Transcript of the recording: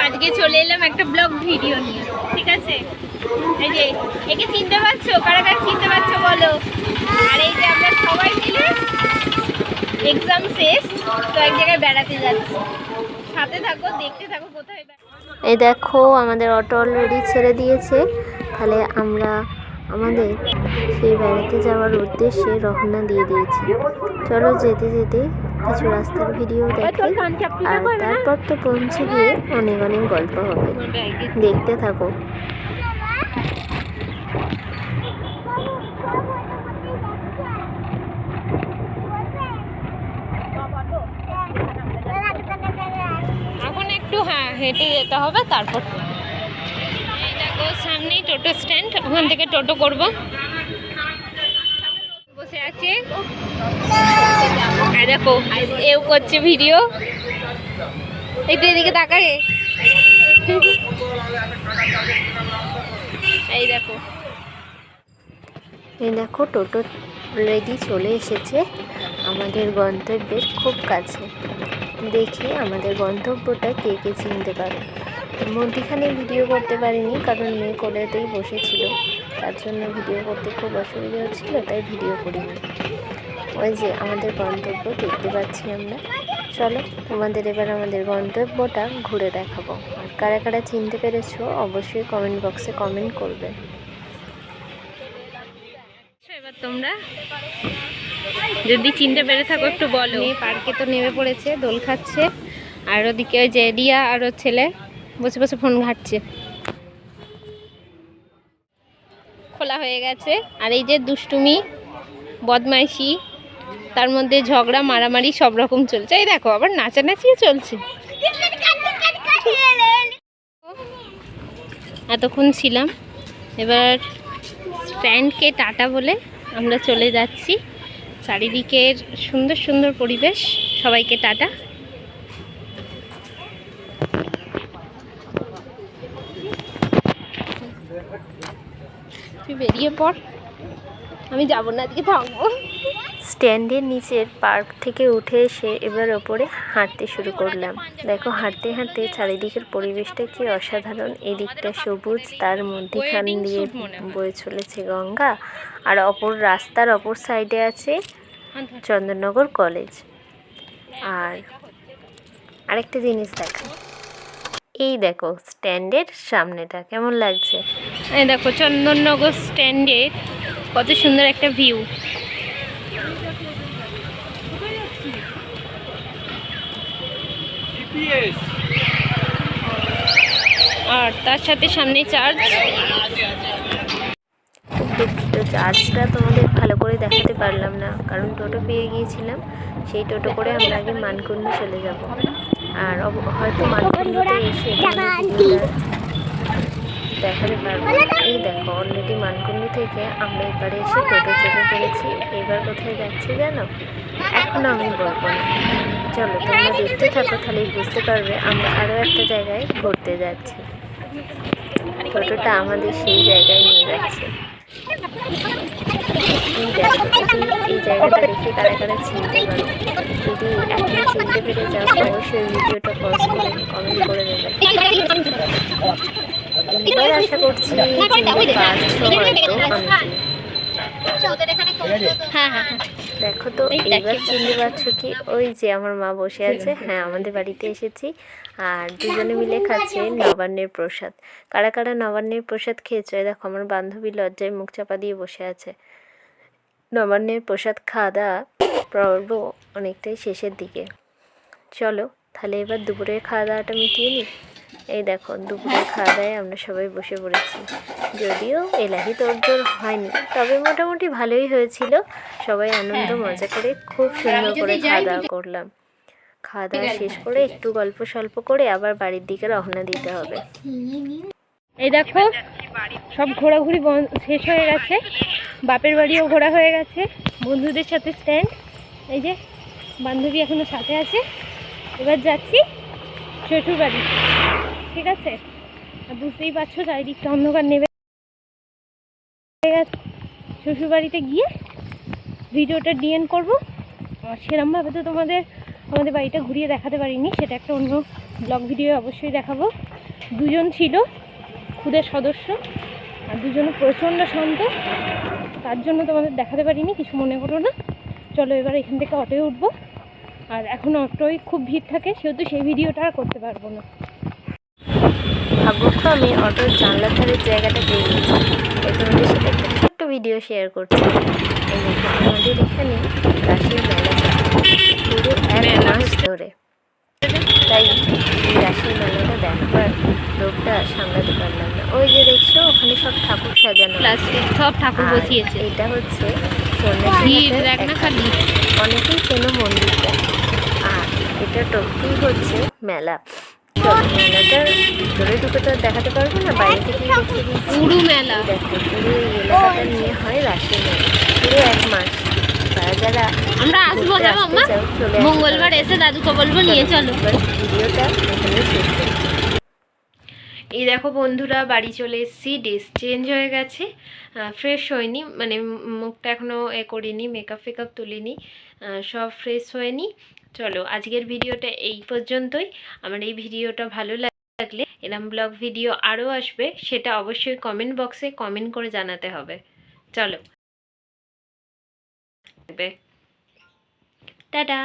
আজকে চলে এলাম একটা ব্লগ ভিডিও নিয়ে, ঠিক আছে? এই যে একে চিনতে পারছো, কারা কারা চিনতে পারছো বলো। আর এই যে আমরা সবাই মিলে এক্সাম শেষ তো এক জায়গায় বেড়াতে যাচ্ছি, সাথে থাকো, দেখতে থাকো কোথায়। এই দেখো আমাদের অটো অলরেডি ছেড়ে দিয়েছে, তাহলে আমরা আমাদের সেই বেড়াতে যাওয়ার উদ্দেশ্যে রওনা দিয়ে দিয়েছি। চলো যেতে যেতে কিছু রাস্তার ভিডিও দেখি, আর তারপর তো পৌঁছে গিয়ে অনেক অনেক গল্প হবে, দেখতে থাকো। এখন একটু হেঁটে যেতে হবে, তারপর দেখো সামনেই টোটো স্ট্যান্ড, ওখান থেকে টোটো করব। বসে আছে দেখো, এও করছে ভিডিও, একটু এদিকে তাকারে। এই দেখো টোটো অলরেডি চলে এসেছে আমাদের গন্তব্যের খুব কাছে। দেখি আমাদের গন্তব্যটা কে কে চিনতে পারে। মধ্যখানে ভিডিও করতে পারিনি, কারণ মেয়ে কোলেতেই বসেছিল, তার জন্য ভিডিও করতে খুব অসুবিধা হচ্ছিল, তাই ভিডিও করিনি। ওই যে আমাদের গন্তব্য দেখতে পাচ্ছি আমরা। চলো তোমাদের এবার আমাদের গন্তব্যটা ঘুরে দেখাবো। আর কারা কারা চিনতে পেরেছো অবশ্যই কমেন্ট বক্সে কমেন্ট করবে। এবার তোমরা যদি চিনতে পেরে থাকো একটু বলো। পার্কে তো নেমে পড়েছে, দোল খাচ্ছে, আর ওদিকে ওই যে রিয়া আর ওর ছেলে বসে বসে ফোন ঘাটছে। খোলা হয়ে গেছে, আর এই যে দুষ্টুমি বদমাইশি, তার মধ্যে ঝগড়া মারামারি সব রকম চলছে। এই দেখো আবার নাচানাচিও চলছে। এতক্ষণ ছিলাম, এবার স্ট্যান্ডকে টাটা বলে আমরা চলে যাচ্ছি। চারিদিকের সুন্দর সুন্দর পরিবেশ, সবাইকে টাটা। তুই বেরিয়ে পড়, আমি যাবো না, আজকে থাকবো। স্ট্যান্ডের নিচের পার্ক থেকে উঠে এসে এবার ওপরে হাঁটতে শুরু করলাম। দেখো হাঁটতে হাঁটতে চারিদিকের পরিবেশটা কি অসাধারণ। এই দিকটা সবুজ, তার মধ্যখান দিয়ে বয়ে চলেছে গঙ্গা, আর রাস্তার অপর সাইডে আছে চন্দননগর কলেজ। আর আরেকটা জিনিস দেখো, এই দেখো স্ট্যান্ডের সামনেটা কেমন লাগছে। এই দেখো চন্দননগর স্ট্যান্ডের কত সুন্দর একটা ভিউ। আর তার সাথে সামনে চার্চ। খুব দুঃখিত, চার্চটা তোমাদের ভালো করে দেখাতে পারলাম না, কারণ টোটো পেয়ে গিয়েছিলাম। সেই টোটো করে আমরা আগে মানকুণ্ড চলে যাব, আর হয়তো মানকুণ্ডতে এসে দেখাতে পারবো। এই দেখো অলরেডি মানকুণ্ড থেকে আমরা এবারে এসে টোটো চেপে পড়েছি। এবার কোথায় যাচ্ছি জানো? এখন আমি বলবো না, চলো তোমরা দেখতে থাকো, তাহলেই বুঝতে পারবে। আমরা আরও একটা জায়গায় ঘুরতে যাচ্ছি, টোটোটা আমাদের সেই জায়গায় নিয়ে যাচ্ছে। এই জায়গাটা দেখে কারা কারা চিনতে পারো। যদি এখন চিনতে পেরে যাও অবশ্যই ভিডিওটা পজ করে কমেন্ট করে দেবে। এবার আশা করছি চিনতে পারছো হয়তো দেখো তো এইবার চিনতে পারছো কি? ওই যে আমার মা বসে আছে। হ্যাঁ, আমাদের বাড়িতে এসেছি, আর দুজনে মিলে খাচ্ছে নবান্নের প্রসাদ। কারা কারা নবান্নের প্রসাদ খেয়েছো? দেখো আমার বান্ধবী লজ্জায় মুখ চাপা দিয়ে বসে আছে। নবান্নের প্রসাদ খাওয়া দাওয়া পর্ব অনেকটাই শেষের দিকে। চলো তাহলে এবার দুপুরের খাওয়া দাওয়াটা মিটিয়ে নিই। এই দেখো দুপুরের খাওয়া দাওয়ায় আমরা সবাই বসে পড়েছি। যদিও এলাহি তোড়জোড় হয়নি, তবে মোটামুটি ভালোই হয়েছিল। সবাই আনন্দ মজা করে খুব সুন্দর করে খাওয়া দাওয়া করলাম। খাওয়া দাওয়া শেষ করে একটু গল্প স্বল্প করে আবার বাড়ির দিকে রওনা দিতে হবে। এই দেখো সব ঘোরাঘুরি শেষ হয়ে গেছে, বাপের বাড়িও ঘোরা হয়ে গেছে, বন্ধুদের সাথে স্ট্যান্ড। এই যে বান্ধবী এখনো সাথে আছে। এবার যাচ্ছি শ্বশুর বাড়ি, ঠিক আছে? আর বুঝতেই পারছো চারিদিকটা অন্ধকার নেমে গেছে। শ্বশুর বাড়িতে গিয়ে ভিডিওটা ডিএন করবো। আর সেরমভাবে তো তোমাদের আমাদের বাড়িটা ঘুরিয়ে দেখাতে পারিনি, সেটা একটা অন্য ব্লগ ভিডিও অবশ্যই দেখাবো। দুজন ছিল খুদের সদস্য, আর দুজনে প্রচণ্ড শান্ত, তার জন্য তোমাদের দেখাতে পারিনি, কিছু মনে করো না। চলো এবার এখান থেকে অটোয় উঠবো, আর এখন অটোয় খুব ভিড় থাকে, সেহেতু সেই ভিডিওটা আর করতে পারবো না। ভাগ্যক্রমে অটোর জানলার ধারের জায়গাটা পেয়ে গেছি, তাই তোমাদের সাথে একটা ছোট্ট ভিডিও শেয়ার করছি। এই দেখো, আমাদের এখানে রাশির মেলা চলে পুরো 1 মাস ধরে, তাই এই রাশির মেলাটা দেখবার লোকটা সামলাতে পারলাম না। ওই যে দেখছো ওখানে সব ঠাকুর সাজানো, প্লাস্টিক সব ঠাকুর বসিয়েছে। এটা হচ্ছে অনেকেই চেনো মন্দিরটা, আর এটা টপকেই হচ্ছে মেলা। চলো মেলাটার ভিতরে ঢুকে তো আর দেখাতে পারবো না, বাইরে থেকেই দেখিয়ে দিচ্ছি। পুরো মেলা দেখো পুরো এই এলাকাটা নিয়ে হয় রাশির মেলা, পুরো 1 মাস। যারা যারা আমরা আসবো, হ্যাঁ মাম্মা, মঙ্গলবার এসে দাদুকে বলবো নিয়ে চলো। ভিডিওটা এখানে শেষ করছি। এই দেখো বন্ধুরা, বাড়ি চলে এসেছি, ড্রেস চেঞ্জ হয়ে গেছে, ফ্রেশ হয়নি, মানে মুখটা এখনও করিনি, মেকআপ ফেকআপ তুলিনি, সব ফ্রেশ হয়নি। চলো আজকের ভিডিওটা এই পর্যন্তই। আমার এই ভিডিওটা ভালো লাগলে এরম ব্লগ ভিডিও আরও আসবে, সেটা অবশ্যই কমেন্ট বক্সে কমেন্ট করে জানাতে হবে। চলো টাটা।